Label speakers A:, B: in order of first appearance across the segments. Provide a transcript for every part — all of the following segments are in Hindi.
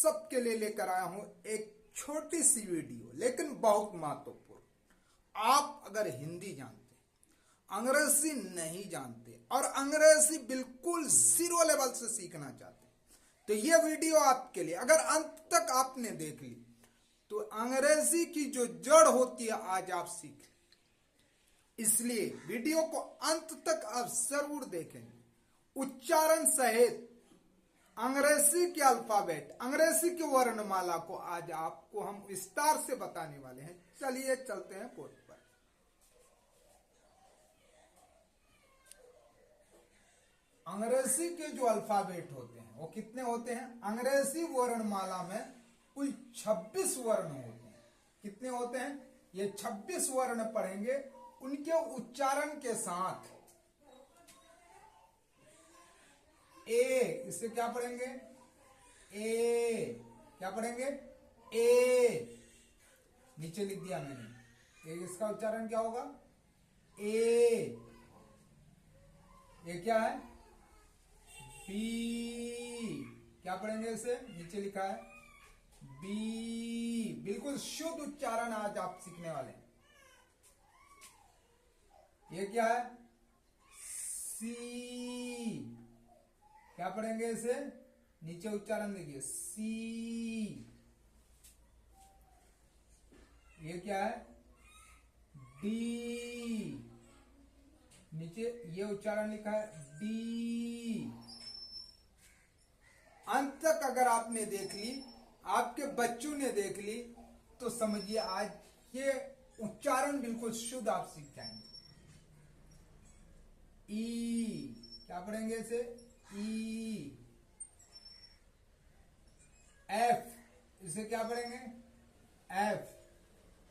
A: सबके लिए लेकर आया हूं एक छोटी सी वीडियो, लेकिन बहुत महत्वपूर्ण। आप अगर हिंदी जानते, अंग्रेजी नहीं जानते और अंग्रेजी बिल्कुल जीरो लेवल से सीखना चाहते, तो ये वीडियो आपके लिए। अगर अंत तक आपने देख ली तो अंग्रेजी की जो जड़ होती है आज आप सीख। इसलिए वीडियो को अंत तक आप जरूर देखेंगे। उच्चारण सहित अंग्रेजी के अल्फाबेट, अंग्रेजी की वर्णमाला को आज आपको हम विस्तार से बताने वाले हैं। चलिए चलते हैं बोर्ड पर। अंग्रेजी के जो अल्फाबेट होते हैं वो कितने होते हैं? अंग्रेजी वर्णमाला में कुल 26 वर्ण होते हैं। कितने होते हैं? ये 26 वर्ण पढ़ेंगे, उनके उच्चारण के साथ। ए, इससे क्या पढ़ेंगे? ए, क्या पढ़ेंगे? ए, नीचे लिख दिया मैंने। इसका उच्चारण क्या होगा? ए। ये क्या है? बी। क्या पढ़ेंगे इसे? नीचे लिखा है बी। बिल्कुल शुद्ध उच्चारण आज आप सीखने वाले हैं। ये क्या है? सी। क्या पढ़ेंगे इसे? नीचे उच्चारण देखिए, सी। ये क्या है? डी। नीचे ये उच्चारण लिखा है डी। अंत तक अगर आपने देख ली, आपके बच्चों ने देख ली, तो समझिए आज ये उच्चारण बिल्कुल शुद्ध आप सीख जाएंगे। ई। क्या पढ़ेंगे इसे? ई। एफ। इसे क्या पढ़ेंगे? एफ।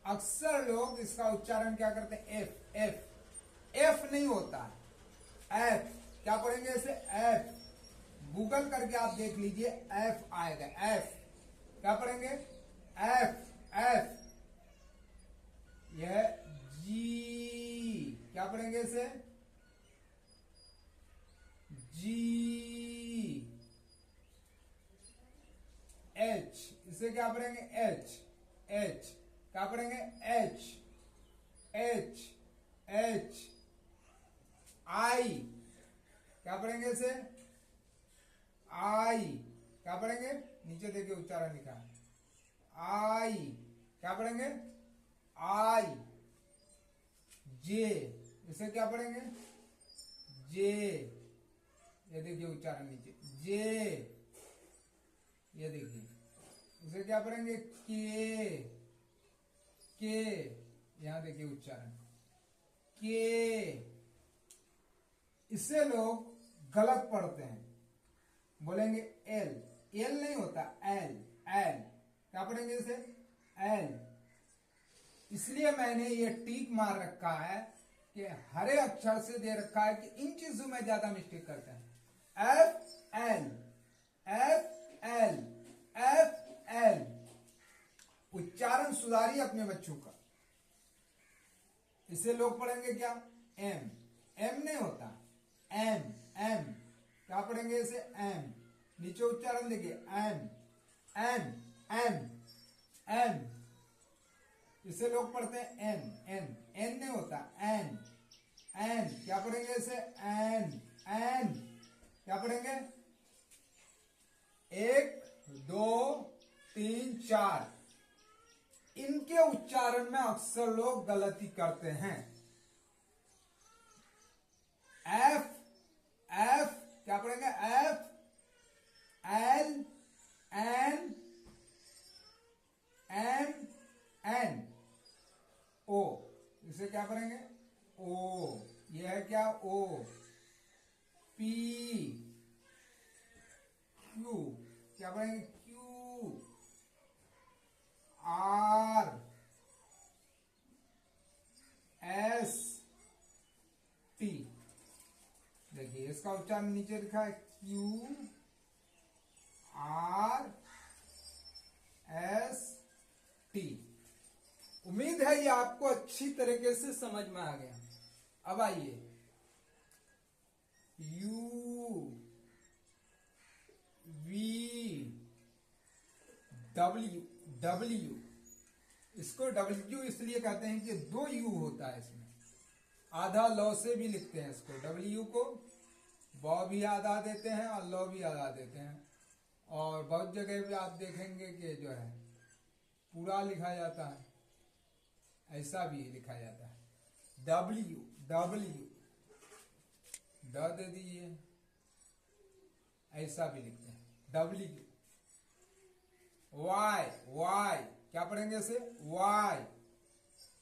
A: अक्सर लोग इसका उच्चारण क्या करते हैं? एफ। एफ। एफ नहीं होता, एफ। क्या पढ़ेंगे इसे? एफ। गूगल करके आप देख लीजिए, एफ आएगा। एफ। क्या पढ़ेंगे? एफ। एफ। यह जी। क्या पढ़ेंगे इसे? जी। एच। इसे क्या पढ़ेंगे? एच। एच। क्या पढ़ेंगे? एच। एच। एच। आई। क्या पढ़ेंगे इसे? आई। क्या पढ़ेंगे? नीचे देखिए उच्चारण लिखा है आई। क्या पढ़ेंगे? आई। जे। इसे क्या पढ़ेंगे? जे। ये देखिए उच्चारण नीचे, जे। ये देखिए, इसे क्या पढ़ेंगे? के। के। यहां देखिए उच्चारण के। इसे लोग गलत पढ़ते हैं, बोलेंगे एल। एल नहीं होता, एल। एल। क्या पढ़ेंगे इसे? एल। इसलिए मैंने ये टीक मार रखा है कि हरे अक्षर से दे रखा है कि इन चीजों में ज्यादा मिस्टेक करते हैं। F L, F L, F L. उच्चारण सुधारिए अपने बच्चों का। इसे लोग पढ़ेंगे क्या? एम। एम नहीं होता, एम। एम। क्या पढ़ेंगे इसे? एम। नीचे उच्चारण देखिए, एम। एन। एन। एन। इसे लोग पढ़ते हैं एन। एन। एन नहीं होता, एन। एन। क्या पढ़ेंगे इसे? एन। एन। क्या पढ़ेंगे? 1 2 3 4। इनके उच्चारण में अक्सर लोग गलती करते हैं। एफ। एफ। क्या पढ़ेंगे? F. L. N. M. N. O. इसे क्या पढ़ेंगे? ओ। यह है क्या? ओ। पी। क्यू। क्या पढ़ेंगे? क्यू। आर। एस। टी। देखिए इसका उच्चारण नीचे लिखा है क्यू आर एस टी। उम्मीद है ये आपको अच्छी तरीके से समझ में आ गया। अब आइए यू वी डब्ल्यू डब्ल्यू, इसको डब्ल्यू इसलिए कहते हैं कि दो यू होता है इसमें, आधा लौ से भी लिखते हैं इसको, डब्ल्यू को व भी आधा देते हैं और लौ भी आधा देते हैं। और बहुत जगह पे आप देखेंगे कि जो है पूरा लिखा जाता है, ऐसा भी लिखा जाता है। डब्ल्यू डब्ल्यू ड दे दीजिए, ऐसा भी लिखते हैं डब्ल्यू। वाई वाई क्या पढ़ेंगे इसे, Y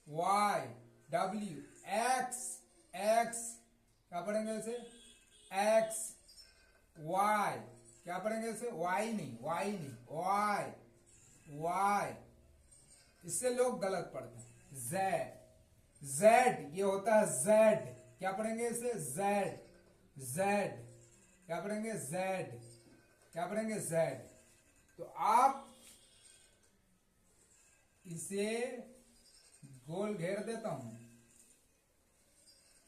A: Y. W X X क्या पढ़ेंगे इसे, एक्स। वाई क्या पढ़ेंगे इसे, वाई नहीं वाई वाई। इससे लोग गलत पढ़ते हैं। जेड जेड ये होता है जेड, क्या पढ़ेंगे इसे, जेड जेड। क्या पढ़ेंगे, जेड। क्या पढ़ेंगे, जेड। तो आप इसे गोल घेर देता हूं,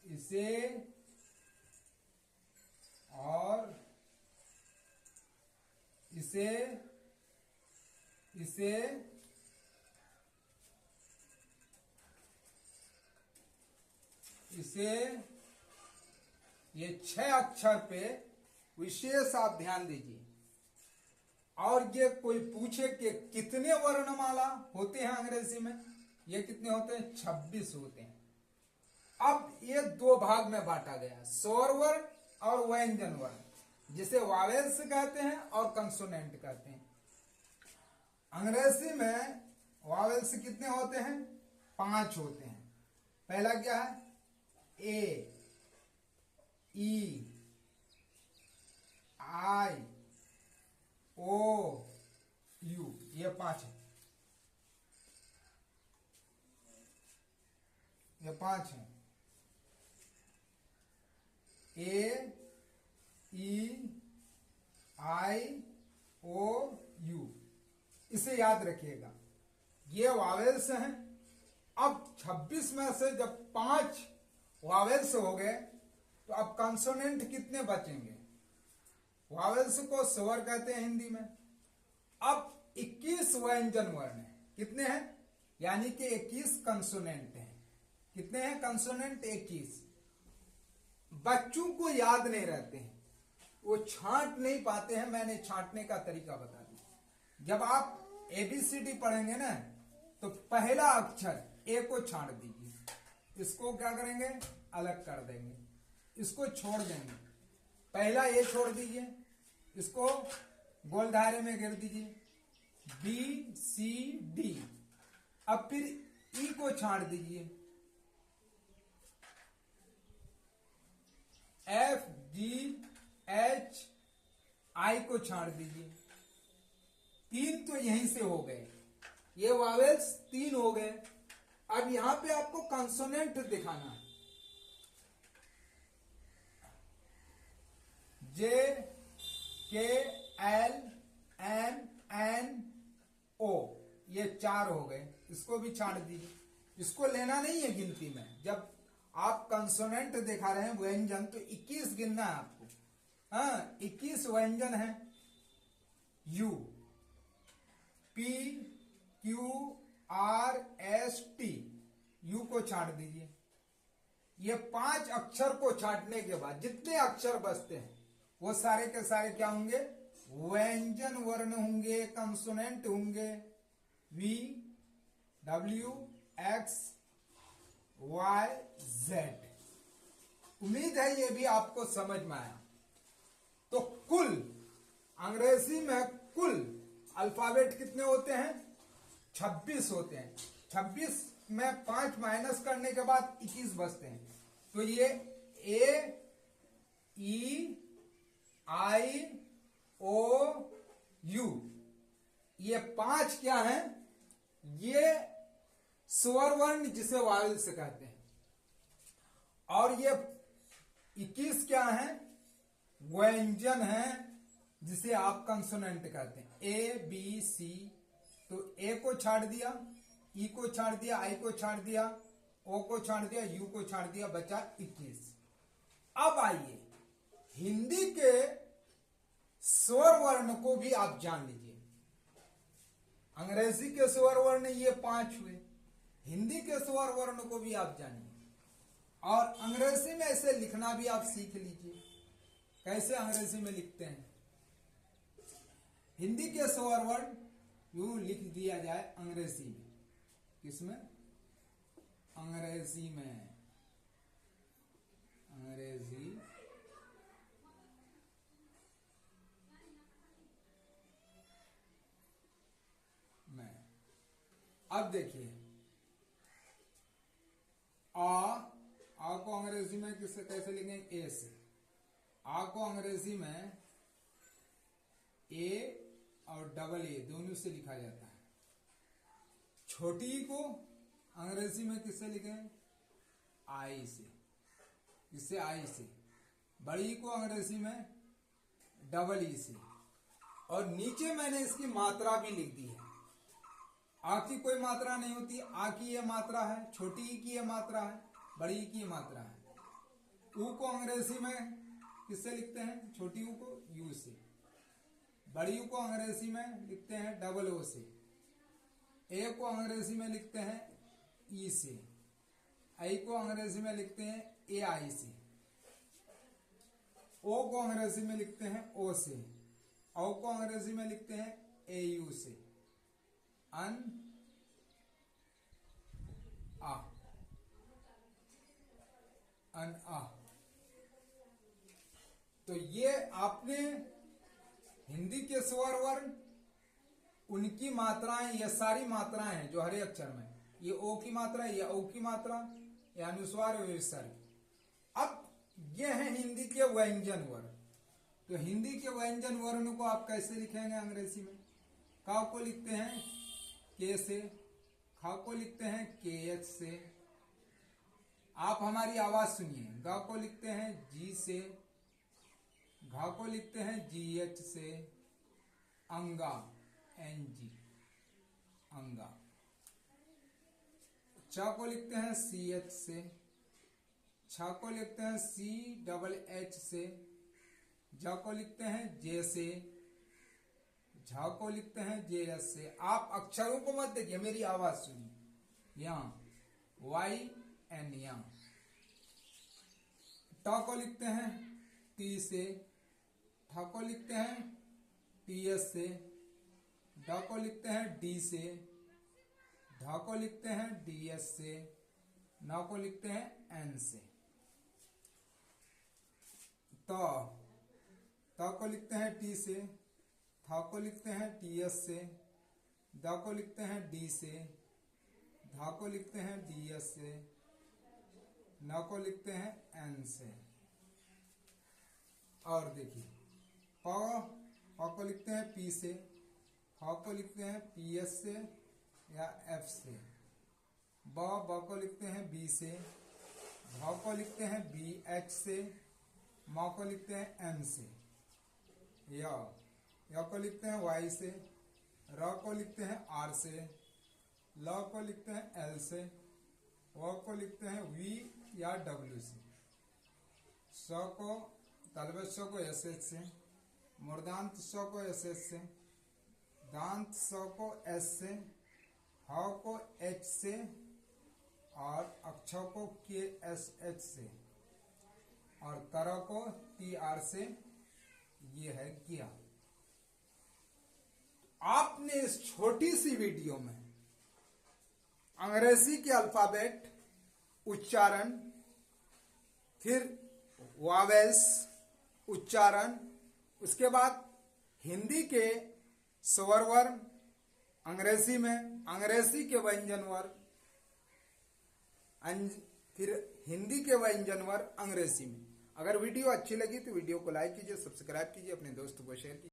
A: इसे और इसे इसे इसे ये 6 अक्षर पे विशेष आप ध्यान दीजिए। और ये कोई पूछे कि कितने वर्णमाला होते हैं अंग्रेजी में, ये कितने होते हैं, 26 होते हैं। अब ये दो भाग में बांटा गया, स्वर वर्ण और व्यंजन वर्ण, जिसे वावेल्स कहते हैं और कंसोनेंट कहते हैं। अंग्रेजी में वावेल्स कितने होते हैं, 5 होते हैं। पहला क्या है, ए, ई, आई, ओ, यू, ये 5 है, ये 5 है। ए, ई, आई, ओ, यू, इसे याद रखिएगा, ये वावेल्स हैं। अब 26 में से जब 5 वावेल्स हो गए तो अब कंसोनेंट कितने बचेंगे। वावेल्स को स्वर कहते हैं हिंदी में। अब 21 व्यंजन वर्ण है, कितने हैं, यानी कि 21 कंसोनेंट हैं। कितने हैं कंसोनेंट, 21। बच्चों को याद नहीं रहते हैं, वो छांट नहीं पाते हैं। मैंने छांटने का तरीका बता दिया। जब आप ABCD पढ़ेंगे ना, तो पहला अक्षर ए को छांट दीजिए, इसको क्या करेंगे, अलग कर देंगे, इसको छोड़ देंगे। पहला ए छोड़ दीजिए, इसको गोल दायरे में घेर दीजिए, BCD। अब फिर ई को छांट दीजिए, FGH, आई को छांट दीजिए। 3 तो यहीं से हो गए, ये वावेल्स 3 हो गए। अब यहां पे आपको कंसोनेंट दिखाना है, JKLMNO, ये 4 हो गए, इसको भी छांट दीजिए। इसको लेना नहीं है गिनती में। जब आप कंसोनेंट दिखा रहे हैं व्यंजन, तो 21 गिनना है आपको। हाँ, 21 व्यंजन है। U, P, Q, R, S, T, U को छांट दीजिए। ये 5 अक्षर को छांटने के बाद जितने अक्षर बचते हैं वो सारे के सारे क्या होंगे, व्यंजन वर्ण होंगे, कंसोनेंट होंगे। V, W, X, Y, Z। उम्मीद है ये भी आपको समझ में आया। तो कुल अंग्रेजी में कुल अल्फाबेट कितने होते हैं, 26 होते हैं। 26 में 5 माइनस करने के बाद 21 बचते हैं। तो ये A, E, I, O, U, ये 5 क्या हैं, ये स्वर वर्ण जिसे वावेल्स कहते हैं। और ये 21 क्या है, व्यंजन है जिसे आप कंसोनेंट कहते हैं। A, B, C, तो A को छाड़ दिया, E को छाड़ दिया, I को छाड़ दिया, O को छाड़ दिया, U को छाड़ दिया, बचा 21। अब आइए हिंदी के स्वर वर्ण को भी आप जान लीजिए। अंग्रेजी के स्वर वर्ण ये 5 हुए। हिंदी के स्वर वर्ण को भी आप जानिए और अंग्रेजी में ऐसे लिखना भी आप सीख लीजिए, कैसे अंग्रेजी में लिखते हैं। हिंदी के स्वर वर्ण यूं लिख दिया जाए अंग्रेजी में, किसमें? अंग्रेजी में, अंग्रेजी में। अब देखिए आ को अंग्रेजी में किससे कैसे लिखेंगे? ए से। आ को अंग्रेजी में ए और डबल ए दोनों से लिखा जाता है। छोटी ई को अंग्रेजी में किससे लिखें? आई से। किससे? आई से। बड़ी को अंग्रेजी में डबल ई से। और नीचे मैंने इसकी मात्रा भी लिख दी है। आ की कोई मात्रा नहीं होती, आ की ये मात्रा है, छोटी ई की ये मात्रा है, बड़ी ई की ये मात्रा है। ऊ को अंग्रेजी में किससे लिखते हैं? छोटी ऊ को यू से। बड़ी ऊ को अंग्रेजी में लिखते हैं डबल ओ से। ए को अंग्रेजी में लिखते हैं ई से। आई को अंग्रेजी में लिखते हैं ए आई से। ओ को अंग्रेजी में लिखते हैं ओ से। औ को अंग्रेजी में लिखते हैं ए यू से। अन आ, अन आ। तो ये आपने हिंदी के स्वर वर्ण, उनकी मात्राएं, ये सारी मात्राएं हैं जो हरे अक्षर में, ये ओ की मात्रा, ये औ की मात्रा, ये अनुस्वार विसर्ग। अब ये है हिंदी के व्यंजन वर्ण। तो हिंदी के व्यंजन वर्ण को आप कैसे लिखेंगे अंग्रेजी में? का को लिखते हैं के से, खा को लिखते हैं के एच से। आप हमारी आवाज सुनिए। गा को लिखते हैं जी से, घा को लिखते हैं जी एच से। अंगा एन जी, अंगा। चा को लिखते हैं सी एच से। छा को लिखते हैं सी डबल एच से। जा को लिखते हैं जे से। झा को लिखते हैं जे एस से। आप अक्षरों को मत देखिए, मेरी आवाज सुनिए। यहां वाई एन, यहां। टा को लिखते हैं टी से। ठा को लिखते हैं टी एस से। डा को लिखते हैं डी से। धा को लिखते हैं डी एस से। ना को लिखते हैं एन से। ता को लिखते हैं टी से। था को लिखते हैं टी एस से। दा को लिखते हैं डी से। धा को लिखते हैं डी एस से। ना को लिखते हैं एन से। और देखिए पा को लिखते हैं पी से। फा को लिखते हैं पी एस से या एफ से। बा को लिखते हैं बी से। भा को लिखते हैं बी एच से। मा को लिखते हैं एम से। या को लिखते हैं वाई से। र को लिखते हैं आर से। ल को लिखते हैं एल से। व को लिखते हैं वी या डब्ल्यू से। स को तलवत स को एस एच से। मूर्धांत स को एस एच से। दांत स को एस से। ह को एच से और अक्ष को के एस एच से और तर को टी आर से। ये है किया। आपने इस छोटी सी वीडियो में अंग्रेजी के अल्फाबेट, उच्चारण, फिर वावेल्स उच्चारण, उसके बाद हिंदी के स्वर वर्ण अंग्रेजी में, अंग्रेजी के व्यंजन वर्ण, फिर हिंदी के व्यंजन वर्ण अंग्रेजी में। अगर वीडियो अच्छी लगी तो वीडियो को लाइक कीजिए, सब्सक्राइब कीजिए, अपने दोस्तों को शेयर कीजिए।